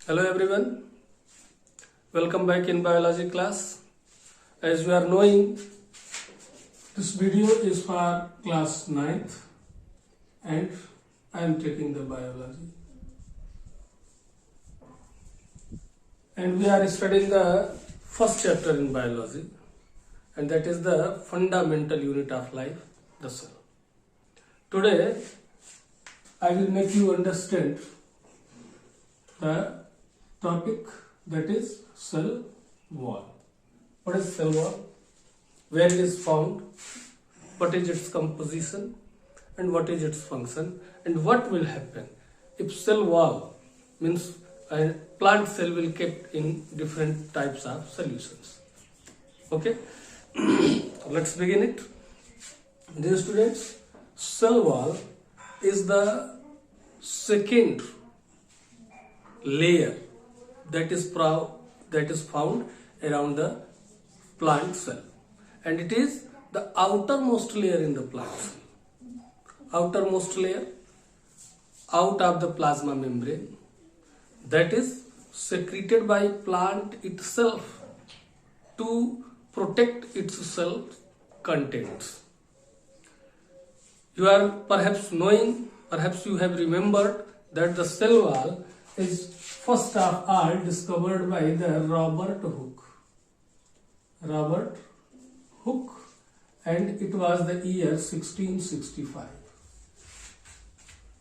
Hello everyone, welcome back in biology class. As you are knowing, this video is for class 9th and I am taking the biology. And we are studying the first chapter in biology, and that is the fundamental unit of life, the cell. Today, I will make you understand the topic, that is cell wall. What is cell wall? Where it is found? What is its composition? And what is its function? And what will happen if cell wall means a plant cell will kept in different types of solutions? Okay, let's begin it. Dear students, cell wall is the second layer that is found around the plant cell, and it is the outermost layer in the plant cell. Outermost layer out of the plasma membrane that is secreted by plant itself to protect its cell contents. You are perhaps knowing, perhaps you have remembered that the cell wall is first of all discovered by the Robert Hooke. Robert Hooke, and it was the year 1665.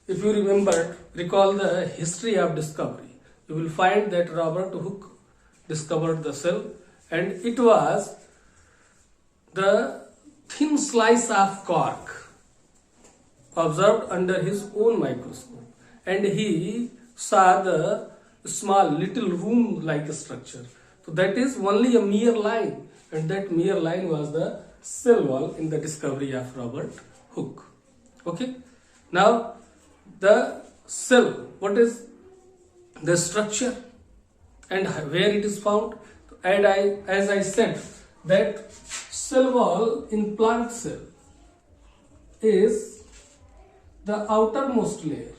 If you recall the history of discovery, you will find that Robert Hooke discovered the cell, and it was the thin slice of cork observed under his own microscope, and he saw the small little room like structure. So that is only a mere line, and that mere line was the cell wall in the discovery of Robert Hooke. Okay, now the cell, what is the structure and where it is found? And as I said, that cell wall in plant cell is the outermost layer.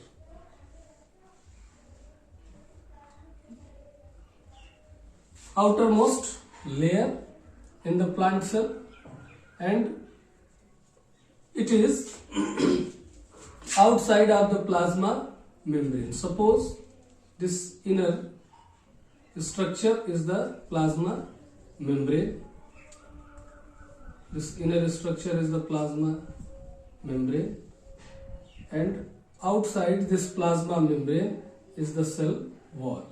Outermost layer in the plant cell, and it is outside of the plasma membrane. Suppose this inner structure is the plasma membrane. This inner structure is the plasma membrane, and outside this plasma membrane is the cell wall.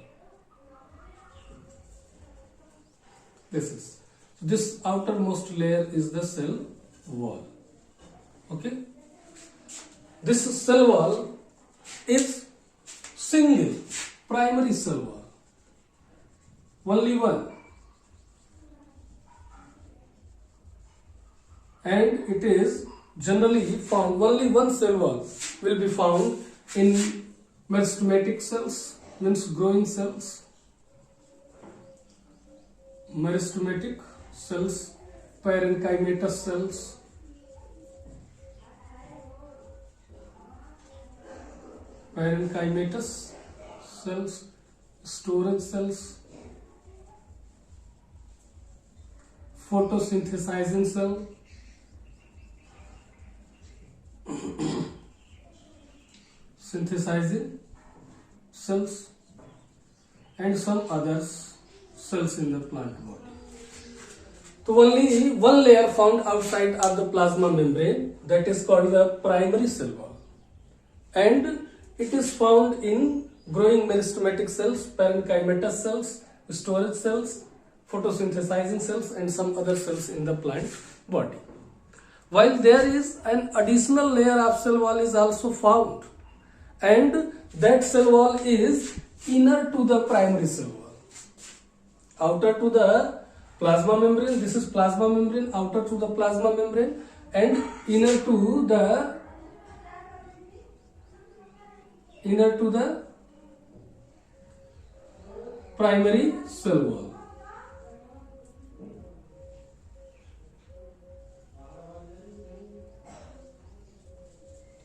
This outermost layer is the cell wall. Okay, this cell wall is single primary cell wall, only one, and it is generally found, only one cell wall will be found in meristematic cells, means growing cells. Meristematic cells, parenchymatous cells, storage cells, photosynthesizing cell, synthesizing cells, and some others cells in the plant body. So only one layer found outside of the plasma membrane, that is called the primary cell wall, and it is found in growing meristematic cells, parenchymatous cells, storage cells, photosynthesizing cells, and some other cells in the plant body. While there is an additional layer of cell wall is also found, and that cell wall is inner to the primary cell wall. Outer to the plasma membrane, this is plasma membrane, outer to the plasma membrane, and inner to the primary cell wall.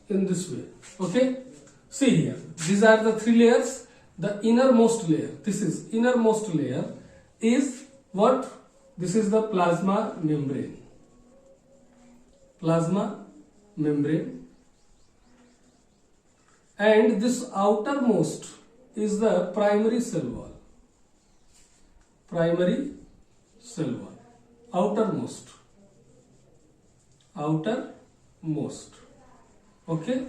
In this way. Okay, see here, these are the three layers. the innermost layer, this is innermost layer is what? This is the plasma membrane. Plasma membrane. And this outermost is the primary cell wall. Primary cell wall. Outermost. Outermost. Okay.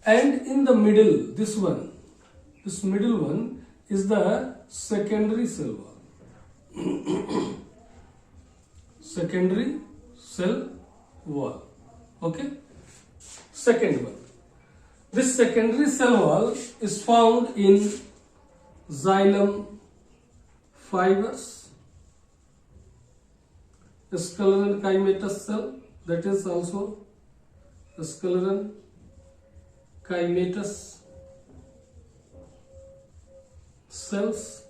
And in the middle, this middle one is the secondary cell wall. Secondary cell wall. Okay. Second one. This secondary cell wall is found in xylem fibers, scleral chimatous cell, that is also scleral chimatous cells,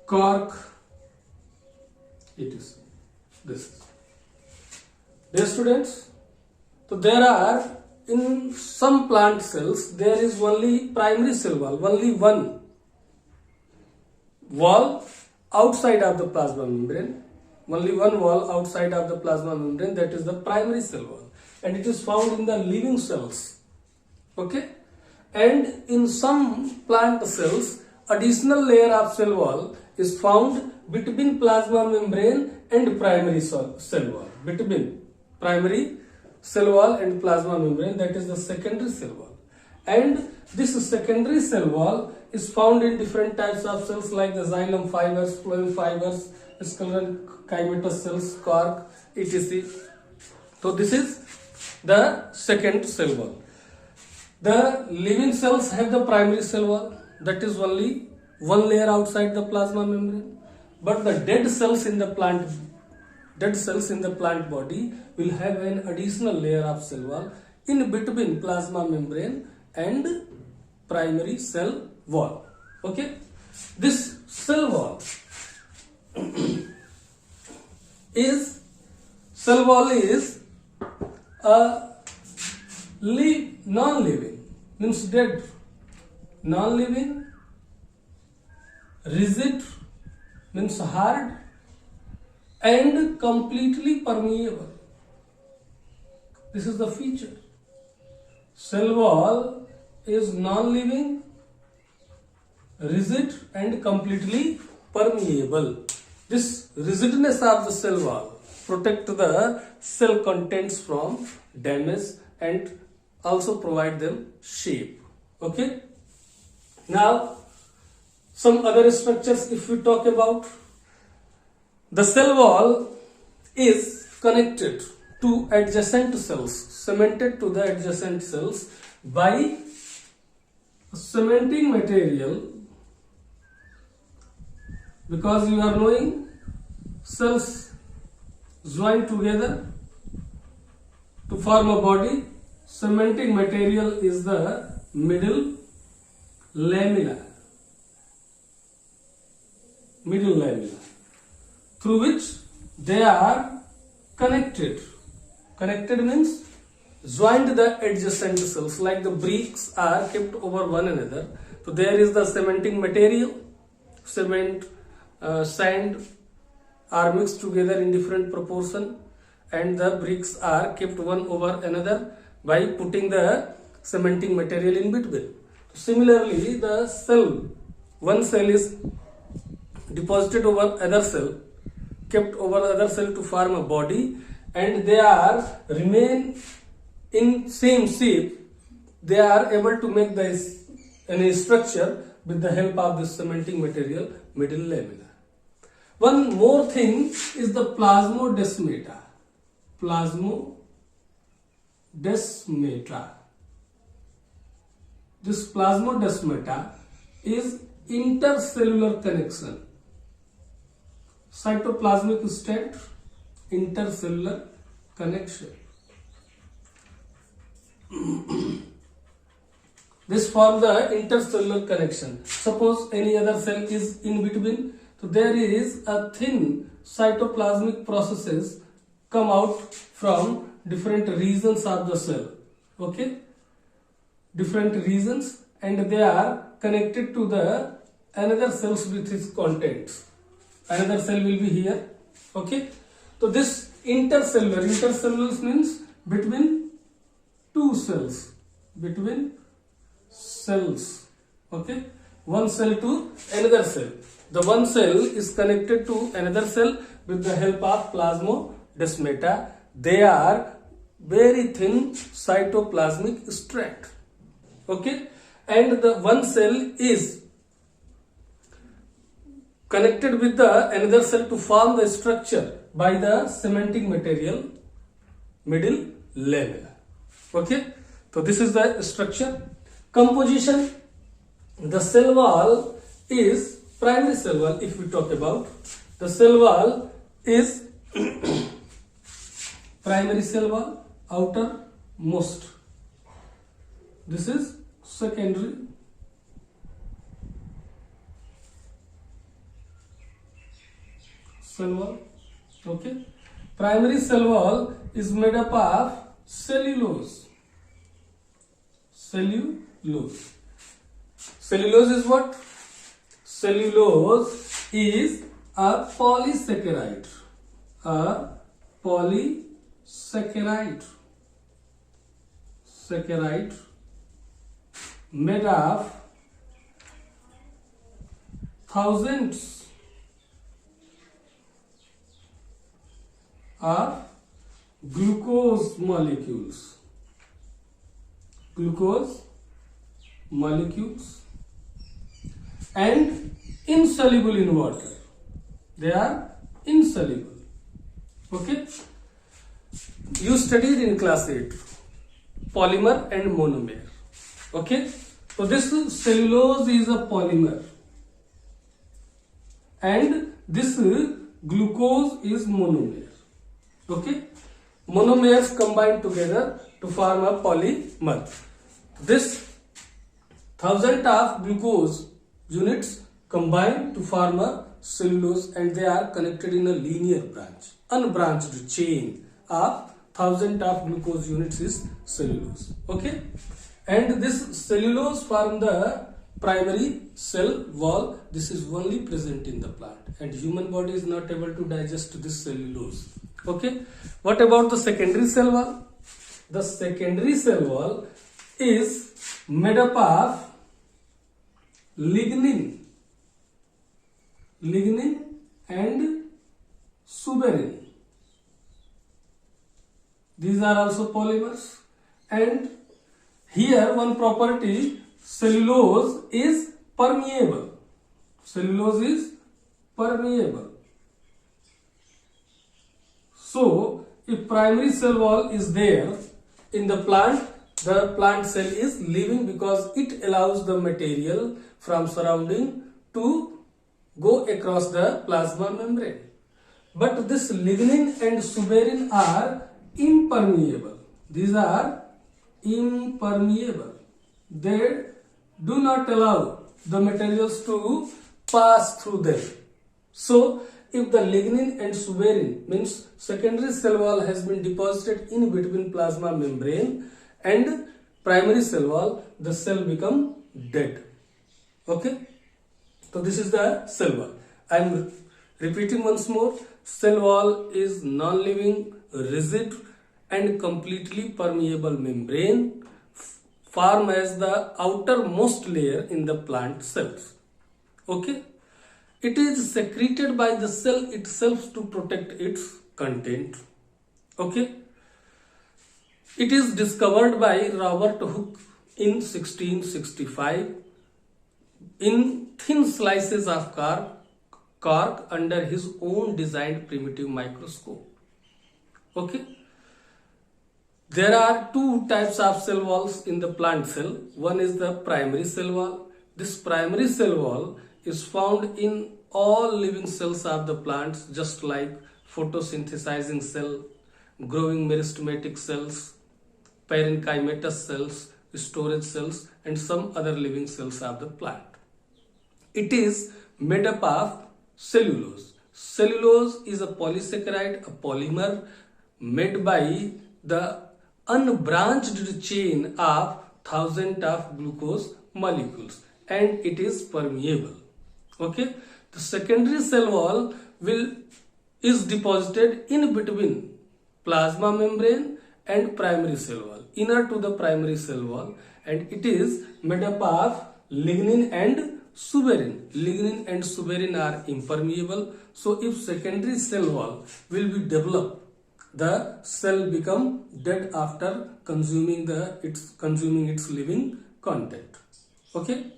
cork, it is this. Dear students, so there are in some plant cells there is only primary cell wall, only one wall outside of the plasma membrane, only one wall outside of the plasma membrane, that is the primary cell wall, and it is found in the living cells. Okay, and in some plant cells additional layer of cell wall is found between plasma membrane and primary cell wall, between primary cell wall and plasma membrane, that is the secondary cell wall. And this secondary cell wall is found in different types of cells like the xylem fibers, phloem fibers, scleral chimatous cells, cork, etc. So this is the second cell wall. The living cells have the primary cell wall, that is only one layer outside the plasma membrane, but the dead cells in the plant body will have an additional layer of cell wall in between plasma membrane and primary cell wall. Okay, this cell wall is a non-living, means dead, non-living, rigid means hard, and completely permeable. This is the feature. Cell wall is non-living, rigid, and completely permeable. This rigidness of the cell wall protect the cell contents from damage and also provide them shape. Okay. Now, some other structures if we talk about. The cell wall is connected to adjacent cells, cemented to the adjacent cells by cementing material, because you are knowing cells join together to form a body. Cementing material is the middle lamella, through which they are connected. Connected means joined the adjacent cells, like the bricks are kept over one another. So there is the cementing material, cement, sand are mixed together in different proportion, and the bricks are kept one over another by putting the cementing material in between. Similarly, the cell, one cell is deposited over other cell, kept over other cell to form a body, and they are remain in same shape. They are able to make this any structure with the help of this cementing material, middle lamella. One more thing is the plasmodesmata. Plasmodesmata. This plasmodesmata is intercellular connection. Cytoplasmic state, intercellular connection. This forms the intercellular connection. Suppose any other cell is in between, so there is a thin cytoplasmic processes come out from different regions of the cell. Okay, different regions, and they are connected to the another cells with its contents. Another cell will be here. Okay. So this intercellular means between two cells, between cells. Okay. One cell to another cell. The one cell is connected to another cell with the help of plasmodesmata. They are very thin cytoplasmic strand. Okay. And the one cell is connected with the another cell to form the structure by the cementing material middle lamella. Okay. So this is the structure. Composition. The cell wall is primary cell wall. If we talk about the cell wall is primary cell wall, outermost. This is secondary cell wall. Okay. Primary cell wall is made up of cellulose. Cellulose. Cellulose is what? Cellulose is a polysaccharide. A polysaccharide. Saccharide made of thousands of glucose molecules. Glucose molecules and insoluble in water. They are insoluble. Okay. You studied in class 8 polymer and monomer. Okay. So this cellulose is a polymer and this glucose is monomer. Okay. Monomers combine together to form a polymer. This 1000 of glucose units combine to form a cellulose and they are connected in a linear branch. Unbranched chain of 1000 of glucose units is cellulose. Okay. And this cellulose form the primary cell wall. This is only present in the plant and human body is not able to digest this cellulose. Okay. What about the secondary cell wall? The secondary cell wall is made up of lignin and suberin. These are also polymers. And here one property, cellulose is permeable. Cellulose is permeable. So if primary cell wall is there in the plant cell is living because it allows the material from surrounding to go across the plasma membrane. But this lignin and suberin are impermeable. These are impermeable. They do not allow the materials to pass through them. So if the lignin and suberin means secondary cell wall has been deposited in between plasma membrane and primary cell wall, the cell become dead. Okay. So this is the cell wall. I am repeating once more. Cell wall is non-living, rigid and completely permeable membrane formed as the outermost layer in the plant cells. Okay. It is secreted by the cell itself to protect its content. Okay. It is discovered by Robert Hooke in 1665 in thin slices of cork under his own designed primitive microscope. Okay. There are two types of cell walls in the plant cell. One is the primary cell wall. This primary cell wall is found in all living cells of the plants, just like photosynthesizing cell, growing meristematic cells, parenchymatous cells, storage cells and some other living cells of the plant. It is made up of cellulose. Cellulose is a polysaccharide, a polymer made by the unbranched chain of 1000 of glucose molecules and it is permeable. Okay, the secondary cell wall is deposited in between plasma membrane and primary cell wall, inner to the primary cell wall, and it is made up of lignin and suberin. Lignin and suberin are impermeable, so if secondary cell wall will be developed, the cell become dead after consuming its living content. Okay,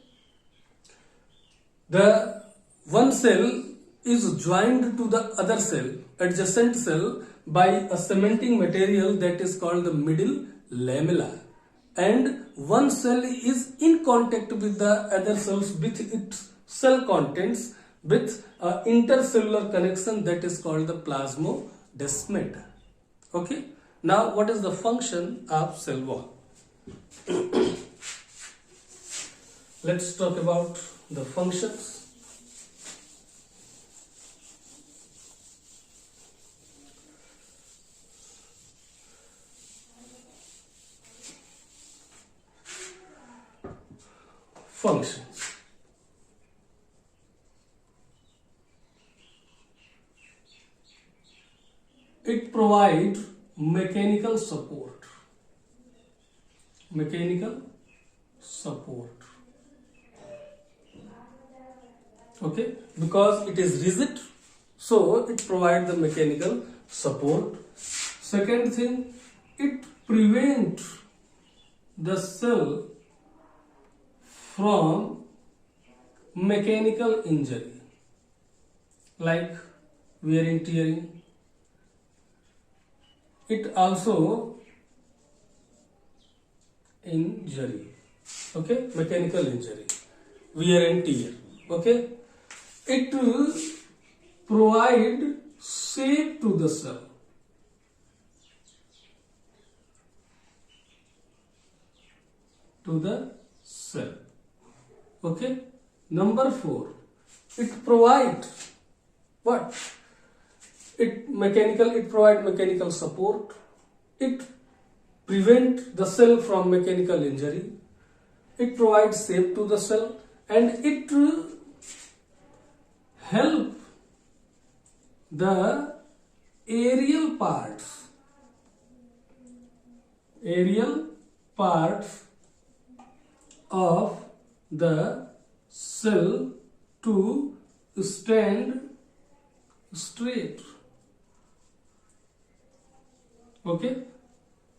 the one cell is joined to the other cell, adjacent cell, by a cementing material that is called the middle lamella, and one cell is in contact with the other cells with its cell contents with an intercellular connection that is called the plasmodesmata. Okay, now what is the function of cell wall? Let's talk about the functions. Functions. It provides mechanical support. Mechanical support. Okay, because it is rigid, so it provides the mechanical support. Second thing, it prevents the cell from mechanical injury like wear and tearing. It also injury, okay, mechanical injury, wear and tear. Okay, it will provide shape to the cell. To the cell. Okay. Number 4. It provides what? It provides mechanical support. It prevents the cell from mechanical injury. It provides shape to the cell, and it help the aerial parts of the cell to stand straight. Okay,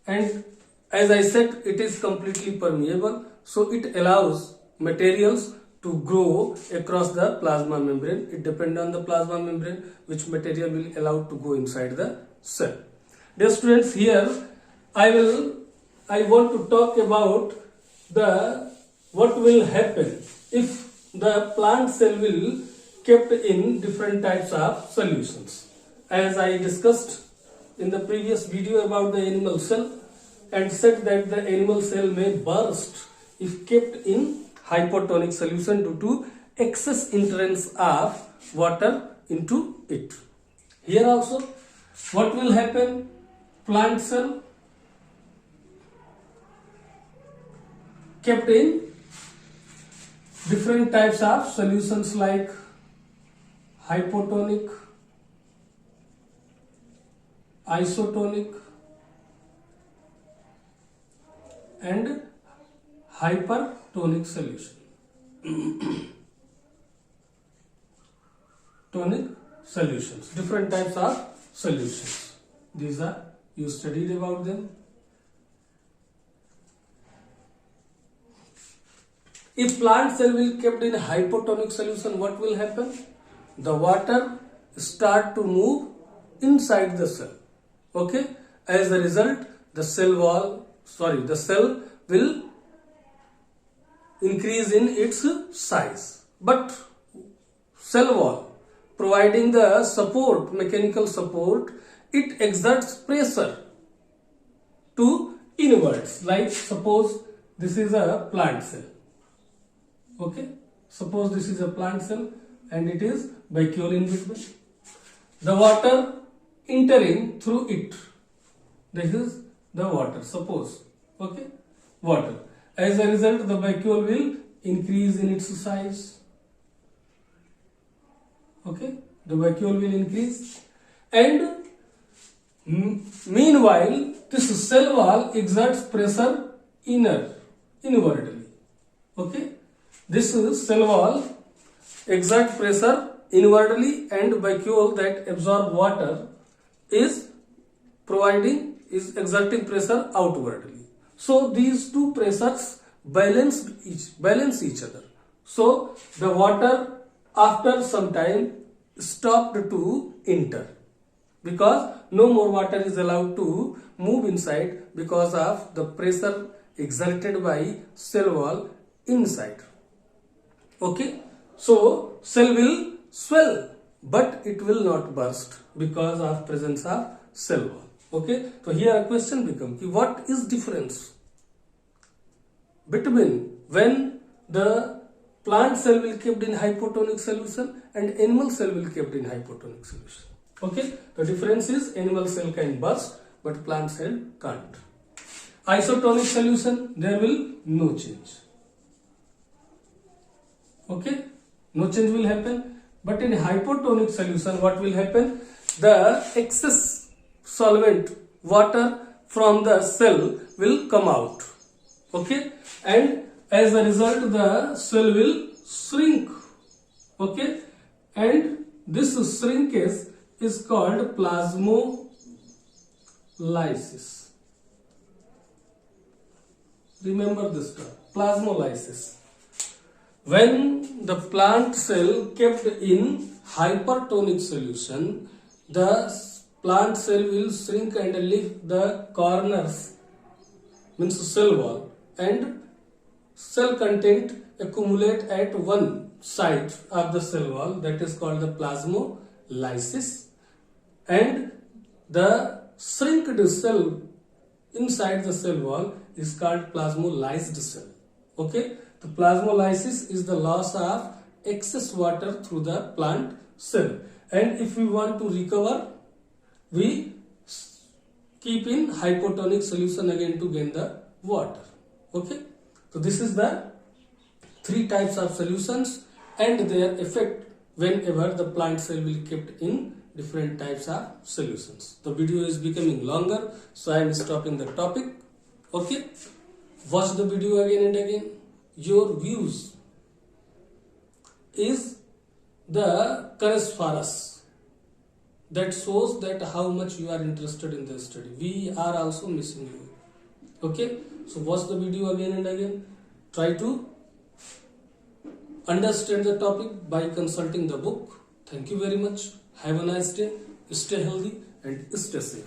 and as I said, it is completely permeable, so it allows materials to grow across the plasma membrane. It depends on the plasma membrane which material will allow to go inside the cell. Dear students, here I want to talk about what will happen if the plant cell will kept in different types of solutions. As I discussed in the previous video about the animal cell and said that the animal cell may burst if kept in hypotonic solution due to excess entrance of water into it. Here also, what will happen? Plant cell kept in different types of solutions like hypotonic, isotonic and hypertonic solution. Tonic solutions, different types of solutions. These are, you studied about them. If plant cell will kept in hypotonic solution, what will happen? The water start to move inside the cell. Okay, as a result, the cell will increase in its size. But cell wall, providing the support, mechanical support, it exerts pressure to inwards. Like suppose this is a plant cell. Okay, suppose this is a plant cell and it is vacuole in between. The water entering through it. This is the water, suppose. Okay, water. As a result, the vacuole will increase in its size. Okay, the vacuole will increase, and meanwhile this cell wall exerts pressure inwardly. Okay, this cell wall exerts pressure inwardly, and vacuole that absorb water is exerting pressure outwardly. So these two pressures balance each other. So the water after some time stopped to enter, because no more water is allowed to move inside because of the pressure exerted by cell wall inside. Okay, so cell will swell, but it will not burst because of presence of cell wall. Okay, so here a question becomes, what is difference between when the plant cell will kept in hypotonic solution and animal cell will kept in hypotonic solution? Okay, the difference is animal cell can burst but plant cell can't. Isotonic solution, there will no change. Okay, no change will happen. But in hypotonic solution, what will happen? The excess solvent, water from the cell will come out. Okay, and as a result the cell will shrink. Okay, and this shrinkage is called plasmolysis. Remember this term, plasmolysis. When the plant cell kept in hypertonic solution, the plant cell will shrink and lift the corners, means cell wall, and cell content accumulate at one side of the cell wall, that is called the plasmolysis, and the shrinked cell inside the cell wall is called plasmolyzed cell. Okay, the plasmolysis is the loss of excess water through the plant cell, and if we want to recover, we keep in hypotonic solution again to gain the water. Okay, so this is the three types of solutions and their effect whenever the plant cell will kept in different types of solutions. The video is becoming longer, so I am stopping the topic. Okay, watch the video again and again. Your views is the courage for us, that shows that how much you are interested in the study. We are also missing you. Okay, so watch the video again and again. Try to understand the topic by consulting the book. Thank you very much. Have a nice day. Stay healthy and stay safe.